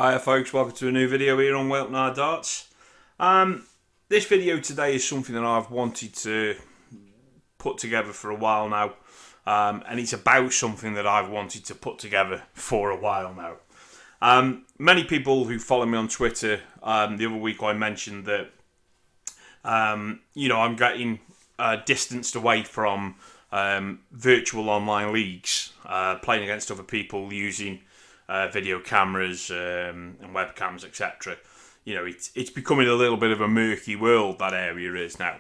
Hiya folks, welcome to a new video here on KPDarts. This video today is something that I've wanted to put together for a while now, and it's about something that I've wanted to put together for a while now. Many people who follow me on Twitter, the other week I mentioned that I'm getting distanced away from virtual online leagues, playing against other people using video cameras and webcams, etc. It's becoming a little bit of a murky world, that area is now.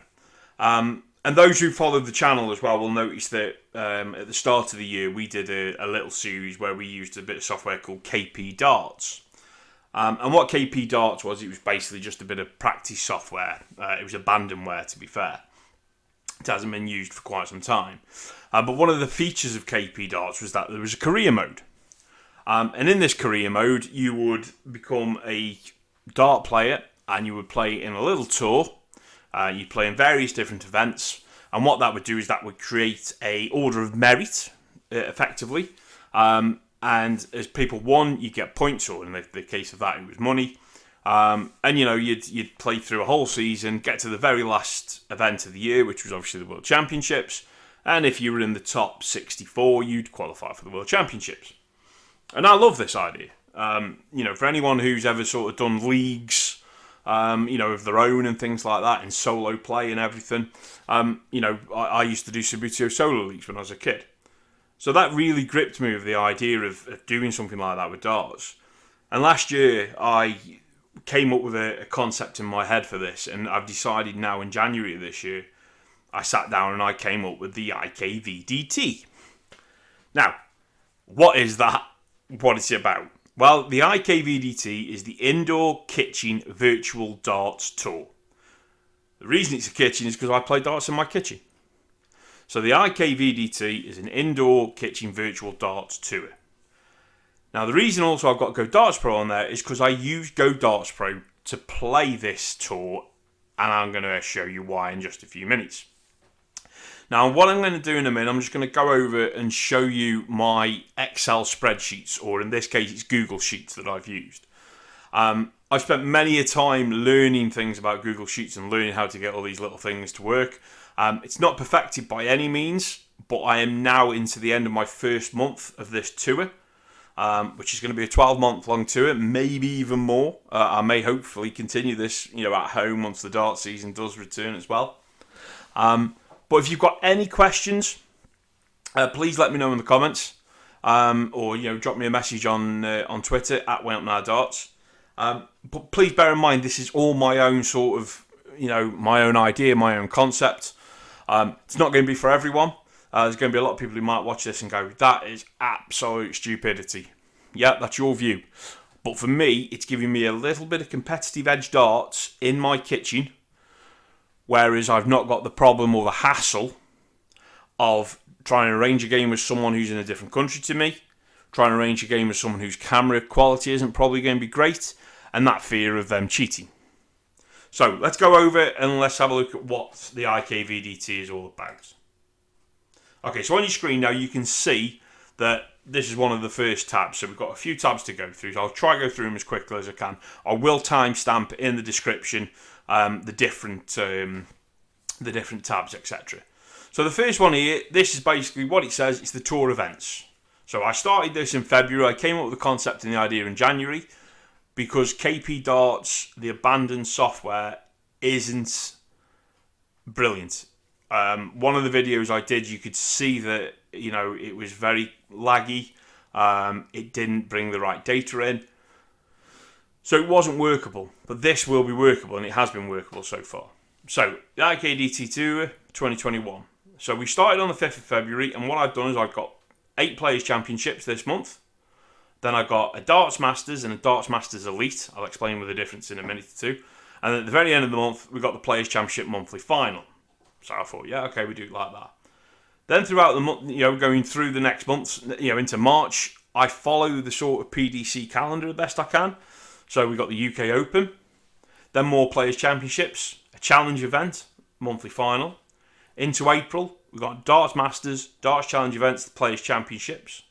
And those who followed the channel as well will notice that at the start of the year we did a little series where we used a bit of software called KPDarts. And what KPDarts was, it was basically just a bit of practice software. It was abandonware, to be fair. It hasn't been used for quite some time. But one of the features of KPDarts was that there was a career mode. And in this career mode, you would become a dart player and you would play in a little tour. You'd play in various different events. And what that would do is that would create a order of merit, effectively. And as people won, you get points, or in the case of that, it was money. And you'd play through a whole season, get to the very last event of the year, which was obviously the World Championships. And if you were in the top 64, you'd qualify for the World Championships. And I love this idea. For anyone who's ever sort of done leagues, of their own and things like that, in solo play and everything. I used to do Subbuteo solo leagues when I was a kid. So that really gripped me with the idea of doing something like that with darts. And last year, I came up with a concept in my head for this, and I've decided now in January of this year, I sat down and I came up with the IKVDT. Now, what is that? What is it about? Well, the IKVDT is the Indoor Kitchen Virtual Darts Tour. The reason it's a kitchen is because I play darts in my kitchen. So the IKVDT is an Indoor Kitchen Virtual Darts Tour. Now, the reason also I've got Go Darts Pro on there is because I use Go Darts Pro to play this tour, and I'm going to show you why in just a few minutes. Now, what I'm going to do in a minute, I'm just going to go over and show you my Excel spreadsheets, or in this case, it's Google Sheets that I've used. I've spent many a time learning things about Google Sheets and learning how to get all these little things to work. It's not perfected by any means, but I am now into the end of my first month of this tour, which is going to be a 12-month long tour, maybe even more. I may hopefully continue this, at home once the dart season does return as well. But if you've got any questions, please let me know in the comments, or drop me a message on Twitter at KPDarts. But please bear in mind, this is all my own sort of, my own idea, my own concept. It's not going to be for everyone. There's going to be a lot of people who might watch this and go, "That is absolute stupidity." Yeah, that's your view. But for me, it's giving me a little bit of competitive edge darts in my kitchen. Whereas I've not got the problem or the hassle of trying to arrange a game with someone who's in a different country to me, trying to arrange a game with someone whose camera quality isn't probably going to be great, and that fear of them cheating. So let's go over and let's have a look at what the IKVDT is all about. Okay, so on your screen now you can see that this is one of the first tabs. So we've got a few tabs to go through. So I'll try to go through them as quickly as I can. I will timestamp in the description the different tabs, etc. So the first one here, this is basically what it says. It's the tour events. So I started this in February. I came up with the concept and the idea in January because KPDarts, the abandoned software, isn't brilliant. One of the videos I did, you could see that it was very laggy. It didn't bring the right data in. So it wasn't workable, but this will be workable, and it has been workable so far. So, the IKVDT Tour 2021. So we started on the 5th of February, and what I've done is I've got 8 Players Championships this month. Then I've got a Darts Masters and a Darts Masters Elite. I'll explain with the difference in a minute or two. And then at the very end of the month, we've got the Players Championship Monthly Final. So I thought, yeah, okay, we do it like that. Then throughout the month, going through the next months, into March, I follow the sort of PDC calendar the best I can. So we've got the UK Open, then more Players Championships, a Challenge event, monthly final. Into April, we've got Darts Masters, Darts Challenge events, the Players Championships.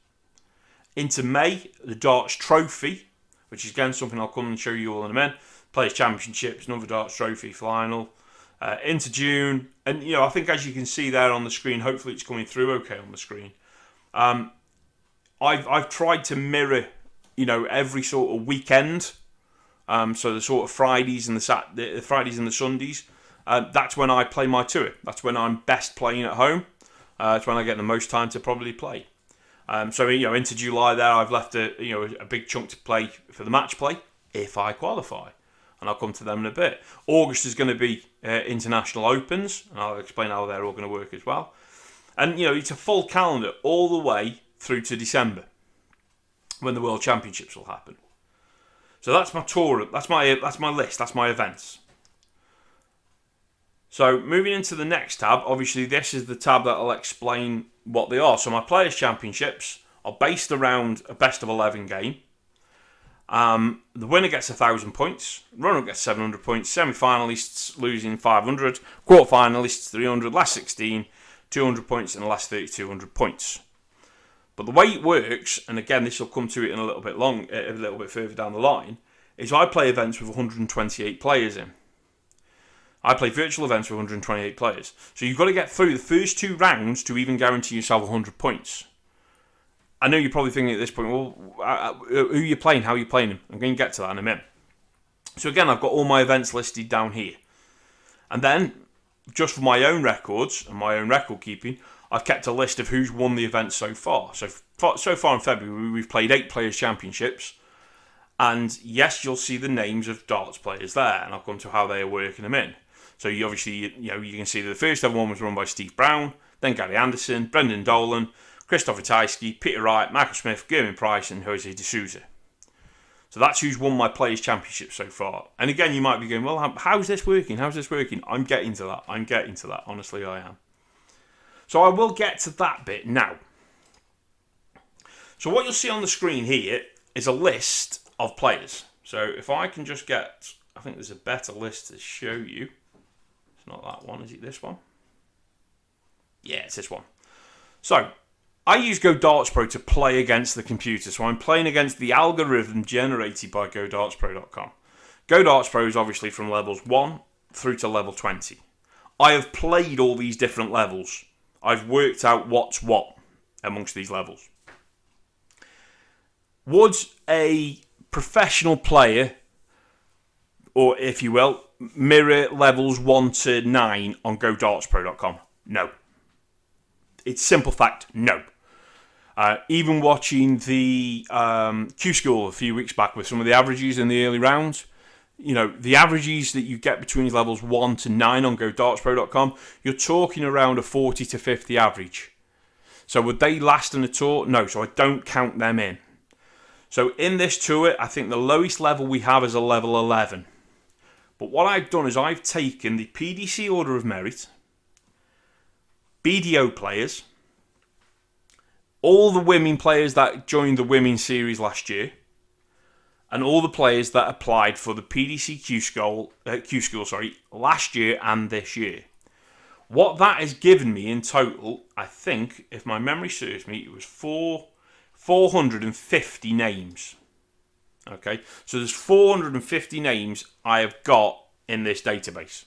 Into May, the Darts Trophy, which is again something I'll come and show you all in a minute. Players Championships, another darts trophy final, into June, and I think as you can see there on the screen, hopefully it's coming through okay on the screen. I've tried to mirror every sort of weekend, so the sort of Fridays and the Fridays and the Sundays. That's when I play my tour. That's when I'm best playing at home. It's when I get the most time to probably play. So into July there, I've left a big chunk to play for the match play if I qualify, and I'll come to them in a bit. August is going to be international opens, and I'll explain how they're all going to work as well. And it's a full calendar all the way through to December, when the World Championships will happen. So that's my tour. That's my list. That's my events. So moving into the next tab, obviously this is the tab that will explain what they are. So my Players Championships are based around a best of 11 game. The winner gets 1,000 points, runner-up gets 700 points, semi-finalists losing 500, quarter-finalists 300, last 16 200 points, and the last 30 200 points. But the way it works, and again this will come to it in a little bit further down the line, is I play events with 128 players in. I play virtual events with 128 players. So you've got to get through the first 2 rounds to even guarantee yourself 100 points. I know you're probably thinking at this point, well, who are you playing? How are you playing them? I'm going to get to that in a minute. So again, I've got all my events listed down here. And then, just for my own records and my own record keeping, I've kept a list of who's won the event so far. So far in February, we've played 8 Players Championships. And yes, you'll see the names of darts players there. And I'll come to how they are working them in. So you obviously, you can see that the first ever one was run by Steve Brown, then Gary Anderson, Brendan Dolan, Christopher Tyskie, Peter Wright, Michael Smith, Gerwin Price, and Jose de Souza. So that's who's won my Players' Championship so far. And again, you might be going, well, how's this working? How's this working? I'm getting to that. Honestly, I am. So I will get to that bit now. So what you'll see on the screen here is a list of players. So if I can just get, I think there's a better list to show you. It's not that one, is it this one? Yeah, it's this one. So I use Go Darts Pro to play against the computer. So I'm playing against the algorithm generated by GoDartsPro.com. Go Darts Pro is obviously from levels 1 through to level 20. I have played all these different levels. I've worked out what's what amongst these levels. Would a professional player, or if you will, mirror levels 1 to 9 on GoDartsPro.com? No. It's simple fact, no. Even watching the Q School a few weeks back with some of the averages in the early rounds, the averages that you get between levels 1 to 9 on GoDartsPro.com, you're talking around a 40 to 50 average. So would they last in a tour? No, so I don't count them in. So in this tour, I think the lowest level we have is a level 11. But what I've done is I've taken the PDC Order of Merit, BDO players, all the women players that joined the women's series last year, and all the players that applied for the PDC Q School last year and this year. What that has given me in total, I think, if my memory serves me, it was 450 names. Okay, so there's 450 names I have got in this database.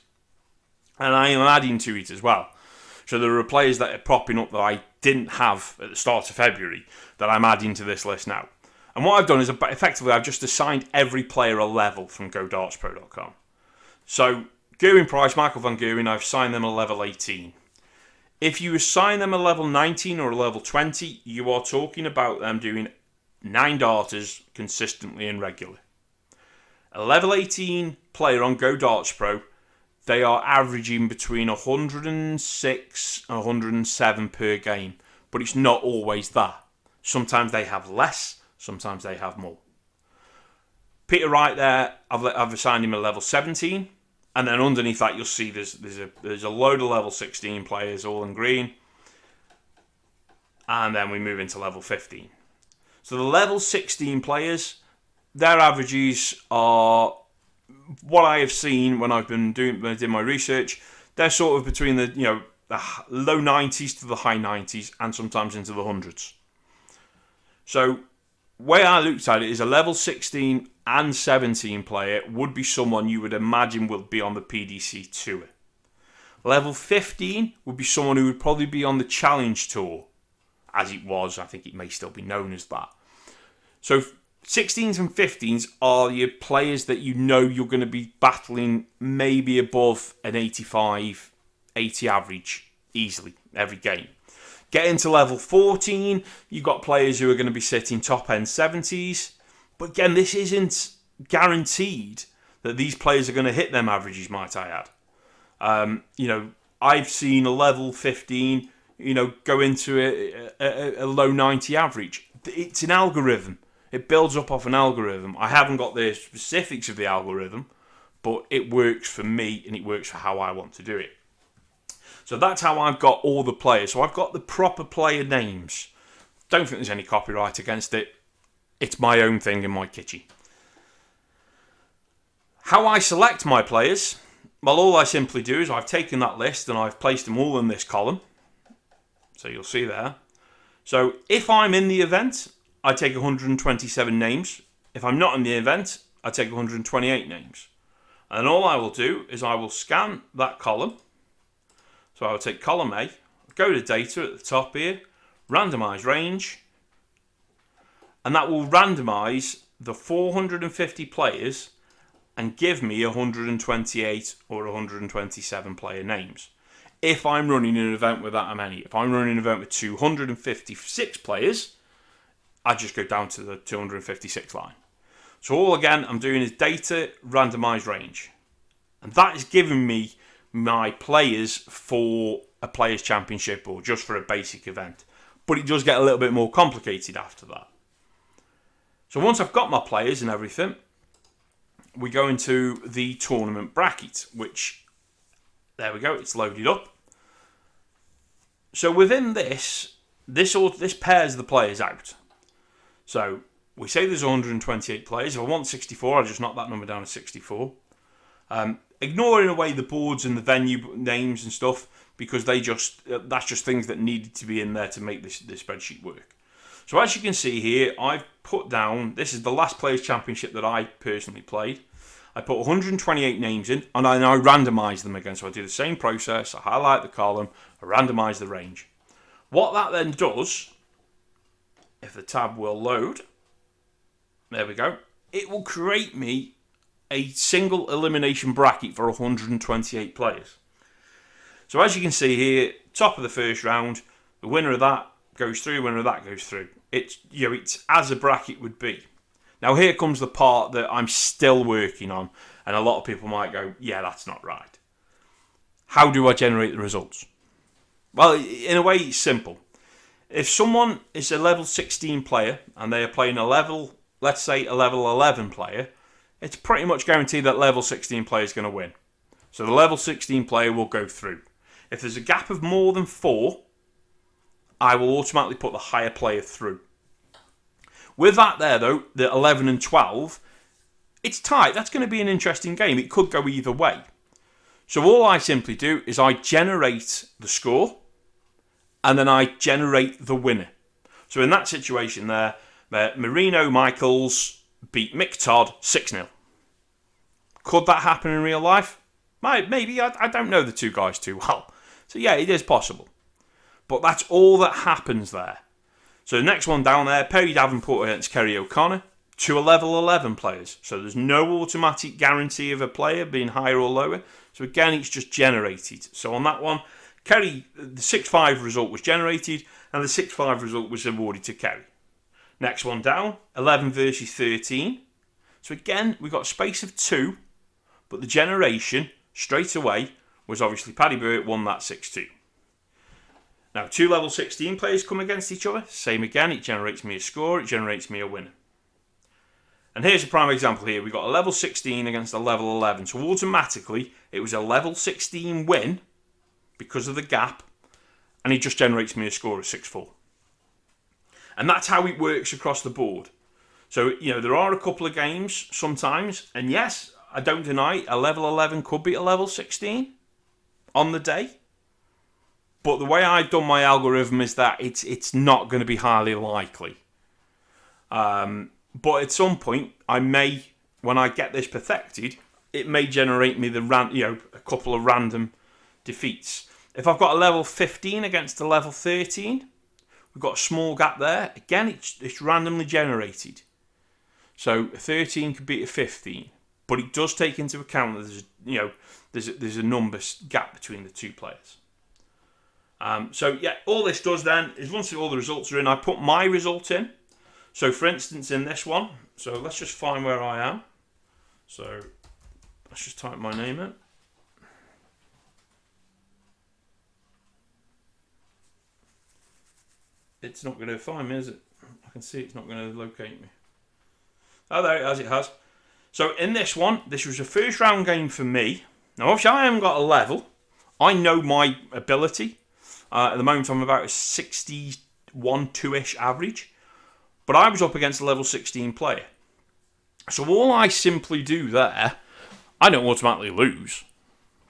And I am adding to it as well. So there are players that are popping up that I didn't have at the start of February that I'm adding to this list now. And what I've done is effectively I've just assigned every player a level from GoDartsPro.com. So Gerwin Price, Michael van Gerwen, I've assigned them a level 18. If you assign them a level 19 or a level 20, you are talking about them doing 9 darters consistently and regularly. A level 18 player on Go Darts Pro, they are averaging between 106 and 107 per game. But it's not always that. Sometimes they have less, sometimes they have more. Peter Wright there, I've assigned him a level 17. And then underneath that you'll see there's a load of level 16 players all in green. And then we move into level 15. So the level 16 players, their averages are what I have seen when I did my research. They're sort of between the low 90s to the high 90s and sometimes into the hundreds. So way I looked at it is a level 16 and 17 player would be someone you would imagine would be on the PDC Tour. Level 15 would be someone who would probably be on the Challenge Tour, as it was. I think it may still be known as that. So 16s and 15s are your players that you know you're going to be battling maybe above an 85, 80 average easily every game. Get into level 14, you've got players who are going to be sitting top end 70s. But again, this isn't guaranteed that these players are going to hit them averages, might I add. I've seen a level 15, go into a low 90 average. It's an algorithm. It builds up off an algorithm. I haven't got the specifics of the algorithm, but it works for me and it works for how I want to do it. So that's how I've got all the players. So I've got the proper player names. Don't think there's any copyright against it. It's my own thing in my kitchen. How I select my players? Well, all I simply do is I've taken that list and I've placed them all in this column. So you'll see there. So if I'm in the event, I take 127 names. If I'm not in the event, I take 128 names. And all I will do is I will scan that column. So I will take column A, go to data at the top here, randomize range, and that will randomize the 450 players and give me 128 or 127 player names. If I'm running an event with that many, if I'm running an event with 256 players, I just go down to the 256 line. So all again I'm doing is data, randomize range. And that is giving me my players for a players championship or just for a basic event. But it does get a little bit more complicated after that. So once I've got my players and everything, we go into the tournament bracket, which, there we go, it's loaded up. So within this pairs the players out. So we say there's 128 players. If I want 64, I just knock that number down to 64. Ignoring away the boards and the venue names and stuff, because that's just things that needed to be in there to make this spreadsheet work. So as you can see here, I've put down, this is the last Players Championship that I personally played. I put 128 names in, and I randomise them again. So I do the same process, I highlight the column, I randomise the range. What that then does, if the tab will load, there we go, it will create me a single elimination bracket for 128 players. So as you can see here, top of the first round, the winner of that goes through, winner of that goes through. It's as a bracket would be. Now here comes the part that I'm still working on, and a lot of people might go, yeah, that's not right. How do I generate the results? Well, in a way, it's simple. If someone is a level 16 player and they are playing let's say a level 11 player, it's pretty much guaranteed that level 16 player is going to win. So the level 16 player will go through. If there's a gap of more than 4, I will automatically put the higher player through. With that there though, the 11 and 12, it's tight. That's going to be an interesting game. It could go either way. So all I simply do is I generate the score and then I generate the winner. So in that situation there, Marino Michaels beat Mick Todd 6-0. Could that happen in real life? Maybe. I don't know the two guys too well. So yeah, it is possible. But that's all that happens there. So the next one down there, Perry Davenport against Kerry O'Connor, 2 level 11 players. So there's no automatic guarantee of a player being higher or lower. So again, it's just generated. So on that one, Kerry, the 6-5 result was generated, and the 6-5 result was awarded to Kerry. Next one down, 11 versus 13. So again, we've got a space of 2, but the generation straight away was obviously Paddy Burt won that 6-2. Now, 2 level 16 players come against each other. Same again, it generates me a score, it generates me a winner. And here's a prime example here. We've got a level 16 against a level 11. So automatically, it was a level 16 win because of the gap, and it just generates me a score of 6-4. And that's how it works across the board. So, there are a couple of games sometimes, and yes, I don't deny a level 11 could be a level 16 on the day. But the way I've done my algorithm is that it's not going to be highly likely. But at some point, I may when I get this perfected, it may generate me a couple of random defeats. If I've got a level 15 against a level 13, we've got a small gap there. Again, it's randomly generated. So a 13 could beat a 15, but it does take into account that there's a number gap between the two players. So yeah, all this does then is once all the results are in, I put my result in. So for instance, in this one, so let's just find where I am. So let's just type my name in. It's not going to find me, is it? I can see it's not going to locate me. Oh, there it has. So in this one, this was a first round game for me. Now obviously I haven't got a level. I know my ability. At the moment I'm about a 61, 2-ish average. But I was up against a level 16 player. So all I simply do there, I don't automatically lose.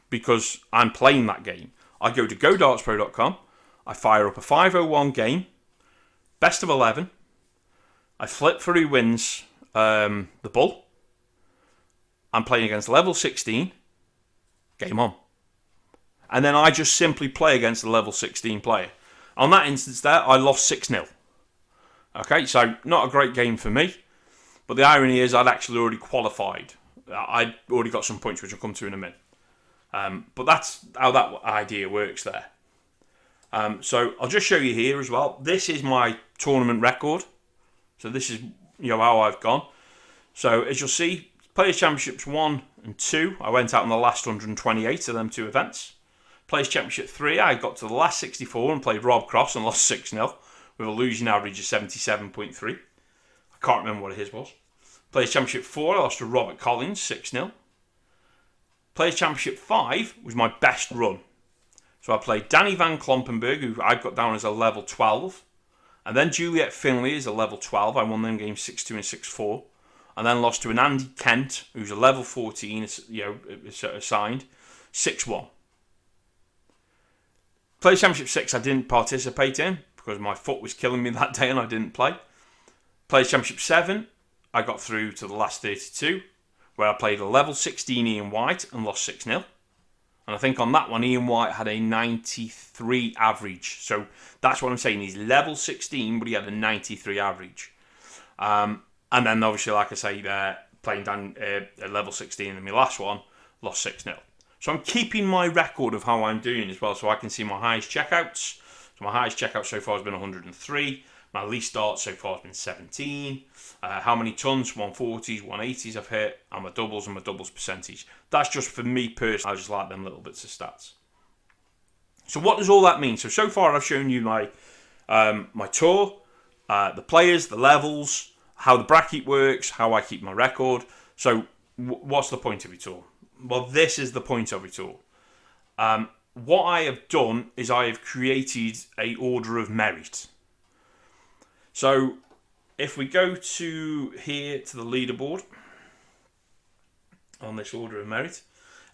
Because I'm playing that game. I go to godartspro.com. I fire up a 501 game. Best of 11. I flip for who wins the bull. I'm playing against level 16. Game on. And then I just simply play against the level 16 player. On that instance there, I lost 6-0. Okay, so not a great game for me. But the irony is I'd actually already qualified. I'd already got some points, which I'll come to in a minute. But that's how that idea works there. So I'll just show you here as well. This is my tournament record. So this is how I've gone. So as you'll see, Players Championships 1 and 2, I went out in the last 128 of them two events. Players Championship 3, I got to the last 64 and played Rob Cross and lost 6-0 with a losing average of 77.3. I can't remember what his was. Players Championship 4, I lost to Robert Collins 6-0. Players Championship 5 was my best run. So I played Danny Van Klompenberg, who I got down as a level 12. And then Juliet Finley is a level 12. I won them games 6-2 and 6-4. And then lost to an Andy Kent, who's a level 14, assigned, 6-1. Players Championship 6 I didn't participate in because my foot was killing me that day and I didn't play. Players Championship 7, I got through to the last 32, where I played a level 16 Ian White and lost 6-0. And I think on that one, Ian White had a 93 average. So that's what I'm saying. He's level 16, but he had a 93 average. And then obviously, like I say, playing down level 16 in my last one, lost 6-0. So I'm keeping my record of how I'm doing as well, so I can see my highest checkouts. So my highest checkout so far has been 103. My least starts so far has been 17. How many tons, 140s, 180s I've hit, and my doubles percentage. That's just for me personally. I just like them little bits of stats. So what does all that mean? So far I've shown you my tour, the players, the levels, how the bracket works, how I keep my record. So what's the point of it all? Well, this is the point of it all. What I have done is I have created a order of merit. So if we go to here to the leaderboard on this order of merit,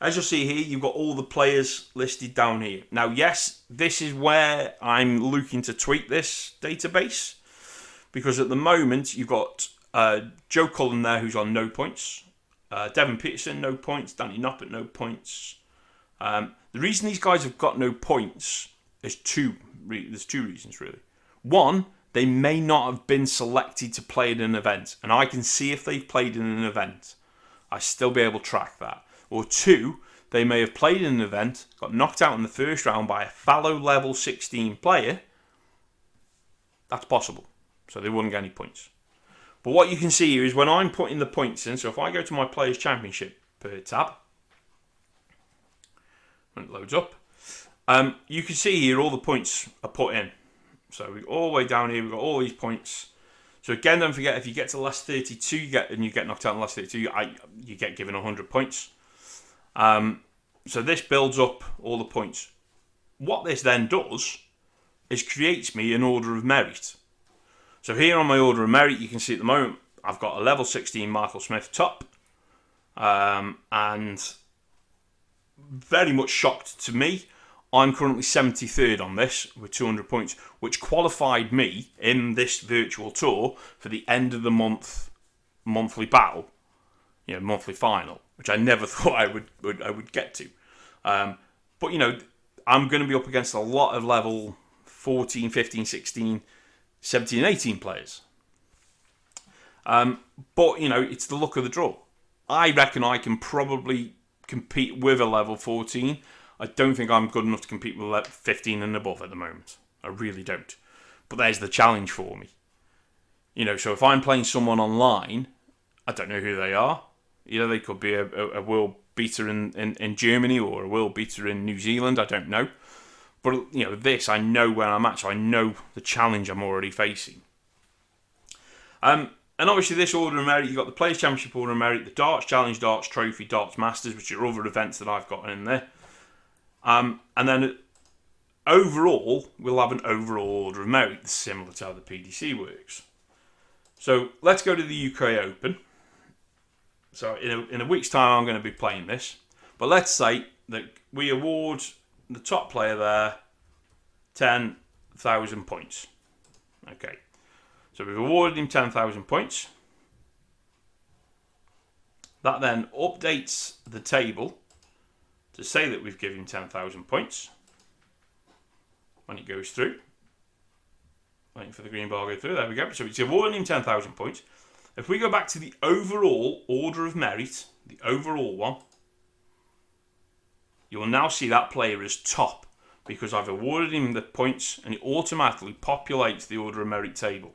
as you'll see here, you've got all the players listed down here. Now, yes, this is where I'm looking to tweak this database, because at the moment you've got Joe Cullen there, who's on no points. Devon Peterson, no points. Danny Noppert, no points. The reason these guys have got no points is there's two reasons, really. One, they may not have been selected to play in an event, and I can see if they've played in an event. I still be able to track that. Or two, they may have played in an event, got knocked out in the first round by a fallow level 16 player. That's possible. So they wouldn't get any points. But what you can see here is when I'm putting the points in, so if I go to my Players Championship tab, when it loads up, you can see here all the points are put in. So all the way down here, we've got all these points. So again, don't forget, if you get to the last 32, you get knocked out in the last 32, you get given 100 points. So this builds up all the points. What this then does is creates me an order of merit. So here on my order of merit, you can see at the moment, I've got a level 16 Michael Smith top. And very much shocked to me, I'm currently 73rd on this with 200 points, which qualified me in this virtual tour for the end of the monthly battle monthly final, which I never thought I would get to. But I'm going to be up against a lot of level 14, 15, 16, 17, and 18 players. But it's the luck of the draw. I reckon I can probably compete with a level 14. I don't think I'm good enough to compete with level 15 and above at the moment. I really don't. But there's the challenge for me. So if I'm playing someone online, I don't know who they are. They could be a world beater in Germany or a world beater in New Zealand. I don't know. But, this, I know where I'm at. So I know the challenge I'm already facing. And obviously this Order of Merit, you've got the Players' Championship Order of Merit, the Darts Challenge, Darts Trophy, Darts Masters, which are other events that I've got in there. And then overall, we'll have an overall Order of Merit, similar to how the PDC works. So let's go to the UK Open. So in a week's time, I'm going to be playing this. But let's say that we award the top player there 10,000 points. Okay. So we've awarded him 10,000 points. That then updates the table to say that we've given him 10,000 points when it goes through. Waiting for the green bar to go through. There we go. So it's awarding him 10,000 points. If we go back to the overall Order of Merit, the overall one, you will now see that player is top because I've awarded him the points and it automatically populates the Order of Merit table.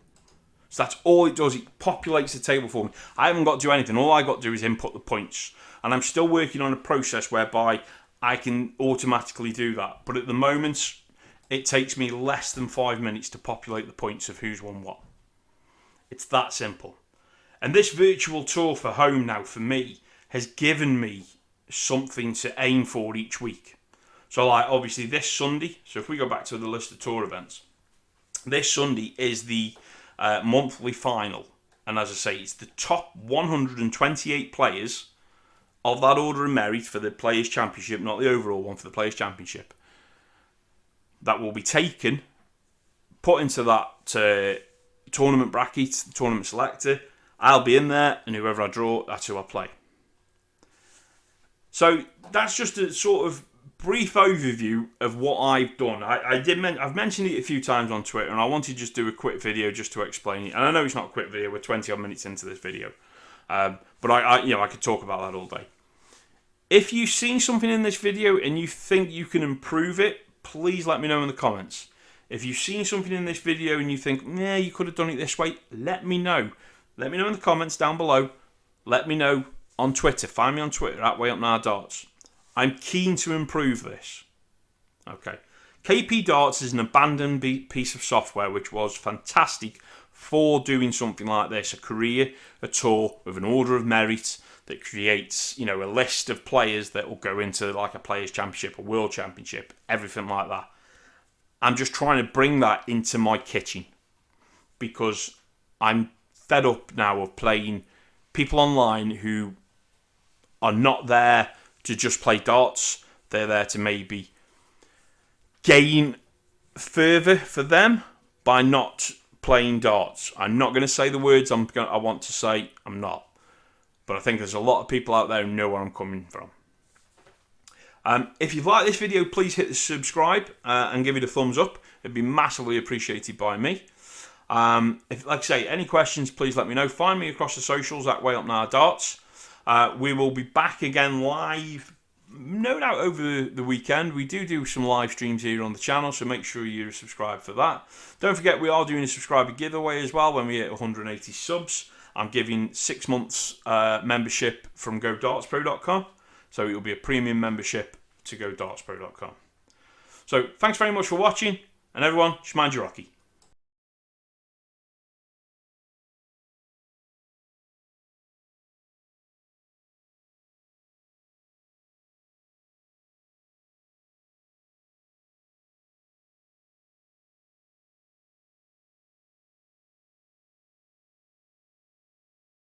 So that's all it does. It populates the table for me. I haven't got to do anything. All I got to do is input the points. And I'm still working on a process whereby I can automatically do that. But at the moment, it takes me less than 5 minutes to populate the points of who's won what. It's that simple. And this virtual tour for home now, for me, has given me something to aim for each week. So obviously this Sunday, so if we go back to the list of tour events, this Sunday is the monthly final, and as I say, it's the top 128 players of that Order of Merit for the Players' Championship, not the overall one, for the Players' Championship, that will be taken, put into that tournament bracket, tournament selector. I'll be in there, and whoever I draw, that's who I play. So that's just a sort of brief overview of what I've done. I've mentioned it a few times on Twitter, and I wanted to just do a quick video just to explain it. And I know it's not a quick video; we're 20 odd minutes into this video, but I could talk about that all day. If you've seen something in this video and you think you can improve it, please let me know in the comments. If you've seen something in this video and you think, yeah, you could have done it this way, let me know. Let me know in the comments down below. Let me know on Twitter. Find me on Twitter at WayUpNowDarts. I'm keen to improve this. Okay. KPDarts is an abandoned piece of software which was fantastic for doing something like this. A career, a tour with an Order of Merit that creates, a list of players that will go into like a Players' Championship, a World Championship, everything like that. I'm just trying to bring that into my kitchen because I'm fed up now of playing people online who are not there to just play darts. They're there to maybe gain further for them by not playing darts. I'm not going to say the words I want to say. I'm not. But I think there's a lot of people out there who know where I'm coming from. If you've liked this video, please hit the subscribe and give it a thumbs up. It'd be massively appreciated by me. If, like I say, any questions, please let me know. Find me across the socials at WayUpNowDarts. We will be back again live, no doubt over the weekend. We do some live streams here on the channel, so make sure you're subscribed for that. Don't forget, we are doing a subscriber giveaway as well when we hit 180 subs. I'm giving 6 months membership from GoDartsPro.com, so it will be a premium membership to GoDartsPro.com. So thanks very much for watching, and everyone, just mind your hockey.